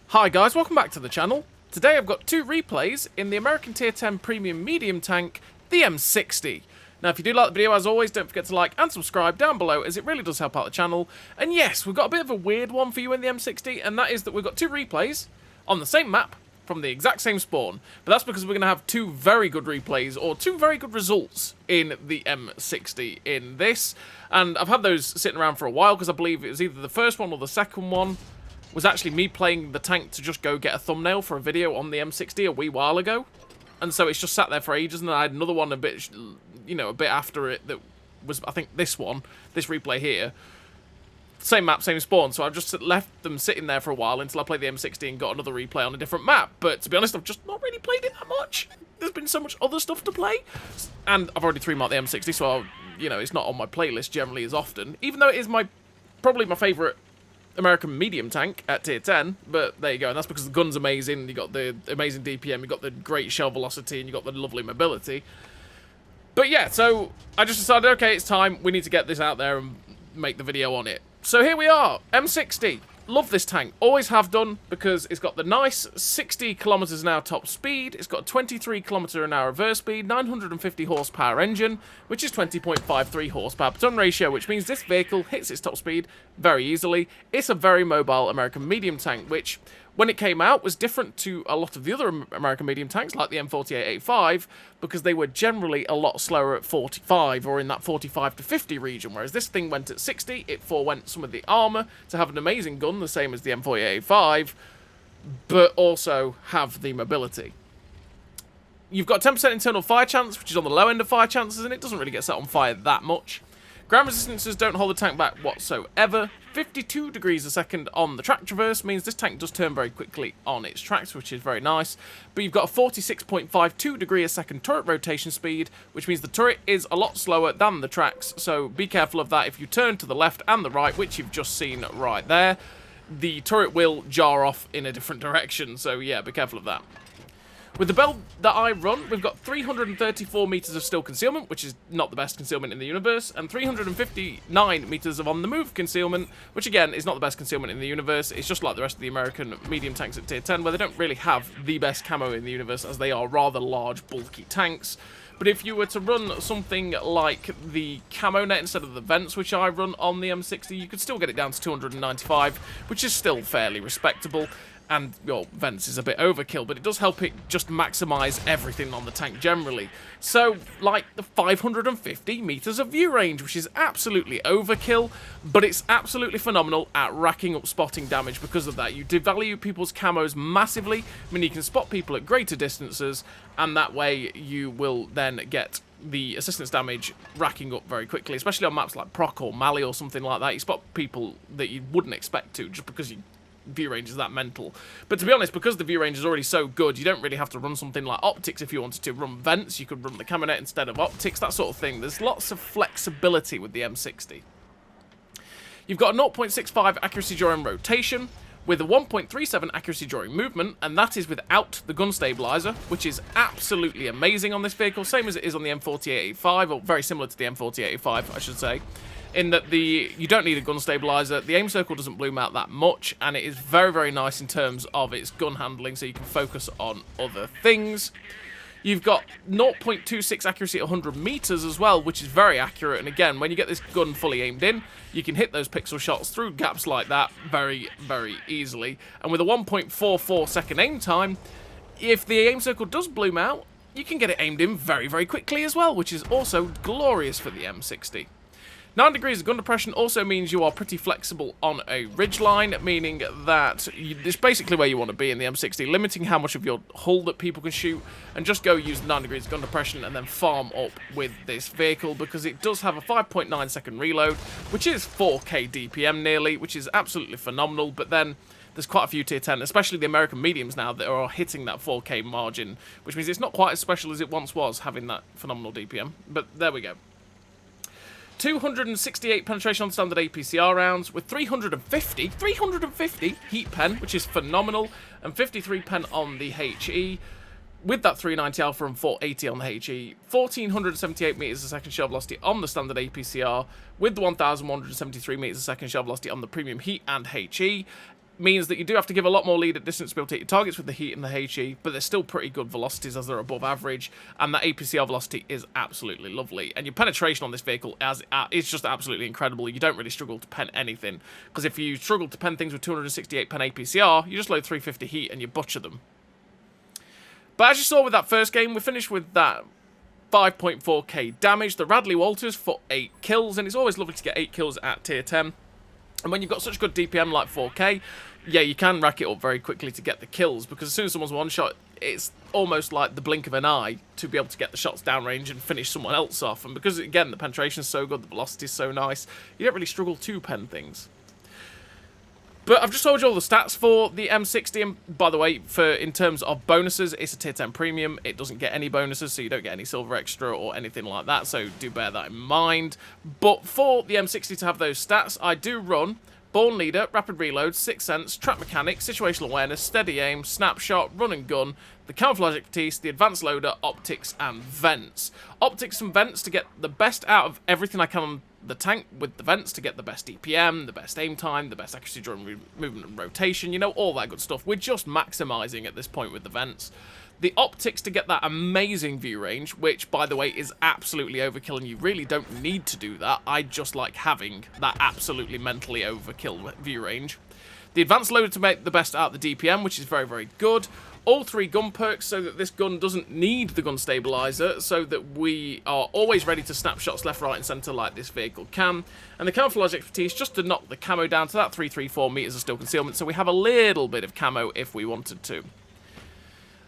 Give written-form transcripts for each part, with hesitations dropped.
Hi guys, welcome back to the channel. Today I've got two replays in the American Tier 10 Premium Medium Tank, the M60. Now if you do like the video, as always, don't forget to like and subscribe down below, as it really does help out the channel. And yes, we've got a bit of a weird one for you in the M60, and that is that we've got two replays on the same map from the exact same spawn. But that's because we're going to have two very good replays, or two very good results in the M60 in this. And I've had those sitting around for a while, because I believe it was either the first one or the second one was actually me playing the tank to just go get a thumbnail for a video on the M60 a wee while ago. And so it's just sat there for ages, and then I had another one a bit, you know, a bit after it that was, I think, this one, this replay here. Same map, same spawn, so I've just left them sitting there for a while until I played the M60 and got another replay on a different map. But to be honest, I've just not really played it that much. There's been so much other stuff to play. And I've already 3-marked the M60, so, you know, it's not on my playlist generally as often. Even though it is probably my favourite American medium tank at tier 10, but there you go, and that's because the gun's amazing, you got the amazing DPM, you got the great shell velocity, and you got the lovely mobility. But yeah, so I just decided, okay, it's time, we need to get this out there and make the video on it. So here we are, M60. Love this tank, always have done, because it's got the nice 60 kilometers an hour top speed, it's got a 23 kilometer an hour reverse speed, 950 horsepower engine, which is 20.53 horsepower per ton ratio, which means this vehicle hits its top speed very easily. It's a very mobile American medium tank, which, when it came out, was different to a lot of the other American medium tanks, like the M48A5, because they were generally a lot slower at 45, or in that 45 to 50 region, whereas this thing went at 60, it forewent some of the Armour to have an amazing gun, the same as the M48A5, but also have the mobility. You've got 10% internal fire chance, which is on the low end of fire chances, and it doesn't really get set on fire that much. Ground resistances don't hold the tank back whatsoever. 52 degrees a second on the track traverse means this tank does turn very quickly on its tracks, which is very nice. But you've got a 46.52 degree a second turret rotation speed, which means the turret is a lot slower than the tracks, so be careful of that. If you turn to the left and the right, which you've just seen right there, the turret will jar off in a different direction, so yeah, be careful of that. With the build that I run, we've got 334 meters of still concealment, which is not the best concealment in the universe, and 359 meters of on-the-move concealment, which again is not the best concealment in the universe. It's just like the rest of the American medium tanks at tier 10, where they don't really have the best camo in the universe, as they are rather large, bulky tanks. But if you were to run something like the camo net instead of the vents, which I run on the M60, you could still get it down to 295, which is still fairly respectable. And your vents is a bit overkill, but it does help it just maximise everything on the tank generally. So, like the 550 metres of view range, which is absolutely overkill, but it's absolutely phenomenal at racking up spotting damage because of that. You devalue people's camos massively. I mean, you can spot people at greater distances, and that way you will then get the assistance damage racking up very quickly, especially on maps like Proc or Mali or something like that. You spot people that you wouldn't expect to, just because you view range is that mental. But to be honest, because the view range is already so good, you don't really have to run something like optics. If you wanted to run vents, you could run the camo net instead of optics, that sort of thing. There's lots of flexibility with the M60. You've got a 0.65 accuracy during rotation, with a 1.37 accuracy during movement, and that is without the gun stabilizer, which is absolutely amazing on this vehicle, same as it is on the M48A5, or very similar to the M48A5, I should say, in that you don't need a gun stabilizer, the aim circle doesn't bloom out that much, and it is very, very nice in terms of its gun handling, so you can focus on other things. You've got 0.26 accuracy at 100 meters as well, which is very accurate, and again, when you get this gun fully aimed in, you can hit those pixel shots through gaps like that very, very easily. And with a 1.44 second aim time, if the aim circle does bloom out, you can get it aimed in very, very quickly as well, which is also glorious for the M60. 9 degrees of gun depression also means you are pretty flexible on a ridgeline, meaning that it's basically where you want to be in the M60, limiting how much of your hull that people can shoot, and just go use the 9 degrees of gun depression and then farm up with this vehicle, because it does have a 5.9 second reload, which is 4k DPM nearly, which is absolutely phenomenal. But then there's quite a few tier 10, especially the American mediums now, that are hitting that 4k margin, which means it's not quite as special as it once was, having that phenomenal DPM. But there we go. 268 penetration on standard APCR rounds, with 350 heat pen, which is phenomenal, and 53 pen on the HE, with that 390 alpha and 480 on the HE, 1478 meters a second shell velocity on the standard APCR, with the 1173 meters a second shell velocity on the premium heat and HE, means that you do have to give a lot more lead at distance to be able to hit your targets with the heat and the HE, but they're still pretty good velocities as they're above average, and that APCR velocity is absolutely lovely. And your penetration on this vehicle is just absolutely incredible. You don't really struggle to pen anything, because if you struggle to pen things with 268 pen APCR, you just load 350 heat and you butcher them. But as you saw with that first game, we finished with that 5.4k damage, the Radley Walters for 8 kills, and it's always lovely to get 8 kills at tier 10. And when you've got such good DPM like 4k, yeah, you can rack it up very quickly to get the kills, because as soon as someone's one shot, it's almost like the blink of an eye to be able to get the shots downrange and finish someone else off. And because, again, the penetration's so good, the velocity's so nice, you don't really struggle to pen things. But I've just told you all the stats for the M60, and by the way, in terms of bonuses, it's a tier 10 premium. It doesn't get any bonuses, so you don't get any silver extra or anything like that, so do bear that in mind. But for the M60 to have those stats, I do run Born Leader, Rapid Reload, Sixth Sense, Track Mechanic, Situational Awareness, Steady Aim, Snapshot, Run and Gun, the Camouflage Expertise, the Advanced Loader, Optics, and Vents. Optics and Vents to get the best out of everything I can on the tank, with the Vents to get the best DPM, the best aim time, the best accuracy during movement and rotation, you know, all that good stuff. We're just maximising at this point with the Vents. The Optics to get that amazing view range, which, by the way, is absolutely overkill, and you really don't need to do that. I just like having that absolutely mentally overkill view range. The Advanced Loader to make the best out of the DPM, which is very, very good. All 3 gun perks so that this gun doesn't need the gun stabilizer, so that we are always ready to snap shots left, right, and centre like this vehicle can. And the Camouflage Expertise just to knock the camo down to that 334 meters of still concealment, so we have a little bit of camo if we wanted to.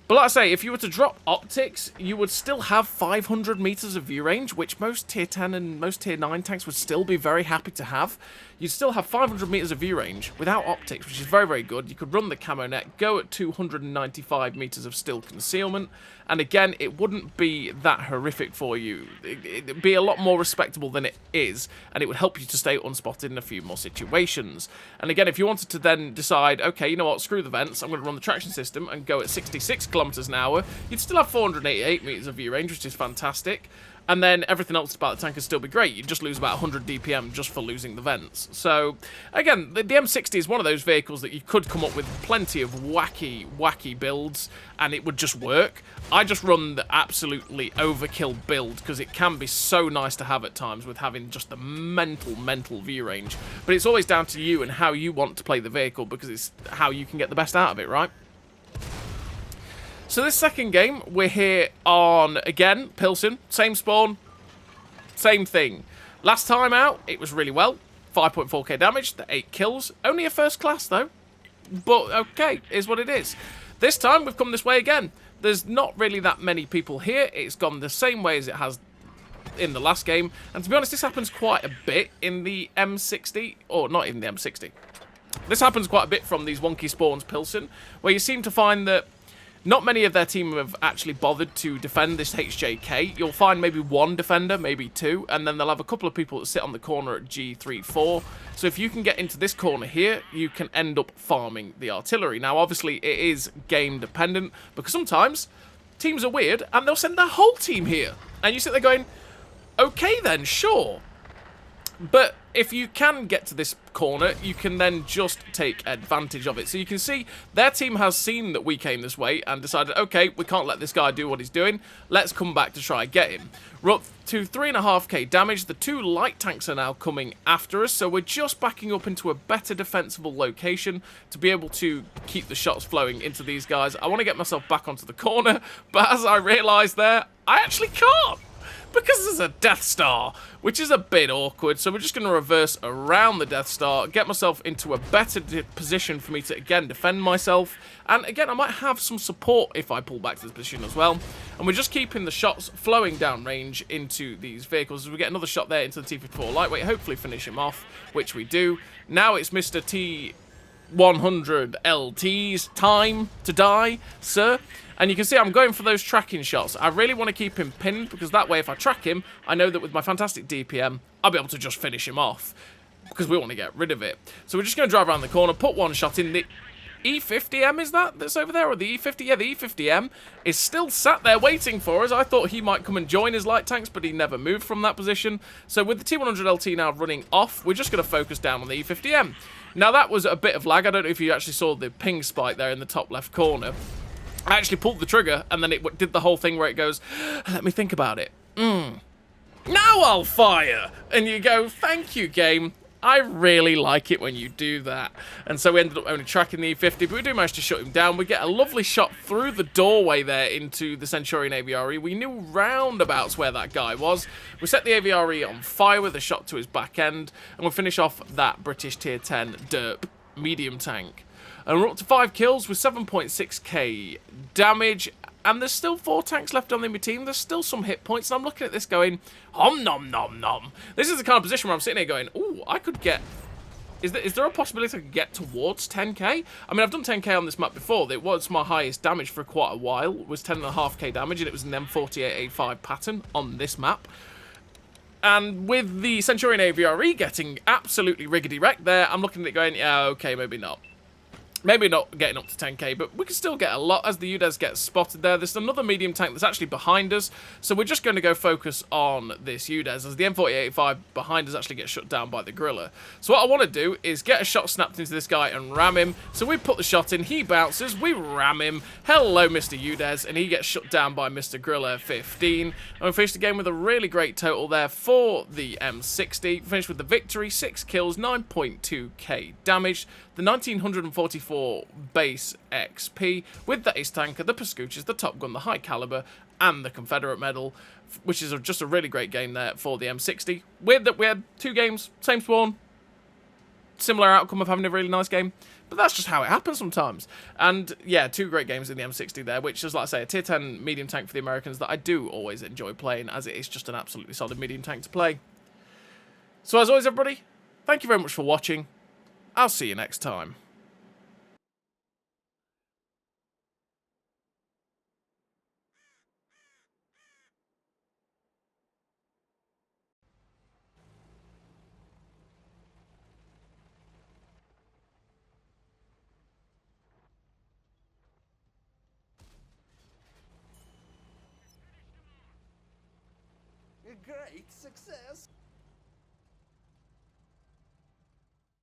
But like I say, if you were to drop Optics, you would still have 500 meters of view range, which most tier 10 and most tier 9 tanks would still be very happy to have. You'd still have 500 meters of view range without Optics, which is very, very good. You could run the camo net, go at 295 meters of still concealment, and again, it wouldn't be that horrific for you. It'd be a lot more respectable than it is, and it would help you to stay unspotted in a few more situations. And again, if you wanted to then decide, okay, you know what, screw the vents, I'm going to run the traction system and go at 66 kilometers an hour, you'd still have 488 meters of view range, which is fantastic. And then everything else about the tank would still be great. You'd just lose about 100 DPM just for losing the vents. So, again, the M60 is one of those vehicles that you could come up with plenty of wacky builds, and it would just work. I just run the absolutely overkill build, because it can be so nice to have at times with having just the mental view range. But it's always down to you and how you want to play the vehicle, because it's how you can get the best out of it, right? So this second game, we're here on, again, Pilsen. Same spawn, same thing. Last time out, it was really well. 5.4k damage, the 8 kills. Only a first class, though. But, okay, is what it is. This time, we've come this way again. There's not really that many people here. It's gone the same way as it has in the last game. And to be honest, this happens quite a bit in the M60. Or, not in the M60. This happens quite a bit from these wonky spawns, Pilsen, where you seem to find that not many of their team have actually bothered to defend this HJK. You'll find maybe 1 defender, maybe 2, and then they'll have a couple of people that sit on the corner at G34. So if you can get into this corner here, you can end up farming the artillery. Now, obviously, it is game dependent, because sometimes teams are weird, and they'll send their whole team here. And you sit there going, okay then, sure. But if you can get to this corner, you can then just take advantage of it. So you can see their team has seen that we came this way and decided, okay, we can't let this guy do what he's doing. Let's come back to try and get him. We're up to 3.5k damage. The 2 light tanks are now coming after us, so we're just backing up into a better defensible location to be able to keep the shots flowing into these guys. I want to get myself back onto the corner, but as I realised there, I actually can't, because there's a Death Star, which is a bit awkward. So we're just going to reverse around the Death Star, get myself into a better position for me to, again, defend myself. And again, I might have some support if I pull back to this position as well. And we're just keeping the shots flowing down range into these vehicles. As we get another shot there into the T-54 lightweight, hopefully finish him off, which we do. Now it's Mr. T100 LT's time to die, sir. And you can see I'm going for those tracking shots. I really want to keep him pinned, because that way if I track him, I know that with my fantastic DPM, I'll be able to just finish him off, because we want to get rid of it. So we're just going to drive around the corner, put one shot in. The E50M, is that's over there? Or the E50? Yeah, the E50M is still sat there waiting for us. I thought he might come and join his light tanks, but he never moved from that position. So with the T100 LT now running off, we're just going to focus down on the E50M. Now, that was a bit of lag. I don't know if you actually saw the ping spike there in the top left corner. I actually pulled the trigger, and then it did the whole thing where it goes, let me think about it. Now I'll fire! And you go, thank you, game. I really like it when you do that. And so we ended up only tracking the E50, but we do manage to shut him down. We get a lovely shot through the doorway there into the Centurion AVRE. We knew roundabouts where that guy was. We set the AVRE on fire with a shot to his back end, and we'll finish off that British Tier 10 Derp medium tank. And we're up to 5 kills with 7.6k damage. And there's still 4 tanks left on the enemy team. There's still some hit points. And I'm looking at this going, om nom nom nom. This is the kind of position where I'm sitting here going, ooh, I could get... Is there a possibility I could get towards 10k? I mean, I've done 10k on this map before. It was my highest damage for quite a while. It was 10.5k damage, and it was an M48A5 pattern on this map. And with the Centurion AVRE getting absolutely riggedy wrecked there, I'm looking at it going, yeah, okay, maybe not. Maybe not getting up to 10k, but we can still get a lot as the UDES gets spotted there. There's another medium tank that's actually behind us, so we're just going to go focus on this UDES as the M48A5 behind us actually gets shut down by the Gorilla. So what I want to do is get a shot snapped into this guy and ram him. So we put the shot in, he bounces, we ram him. Hello, Mr. UDES, and he gets shut down by Mr. Gorilla 15. And we finished the game with a really great total there for the M60. Finished with the victory, 6 kills, 9.2k damage. The 1944 base XP with the Ace Tanker, the Pascuchas, the Top Gun, the High Caliber, and the Confederate Medal, which is just a really great game there for the M60. Weird that we had 2 games, same spawn, similar outcome of having a really nice game, but that's just how it happens sometimes. And yeah, 2 great games in the M60 there, which is, like I say, a tier 10 medium tank for the Americans that I do always enjoy playing, as it is just an absolutely solid medium tank to play. So as always, everybody, thank you very much for watching. I'll see you next time. A great success.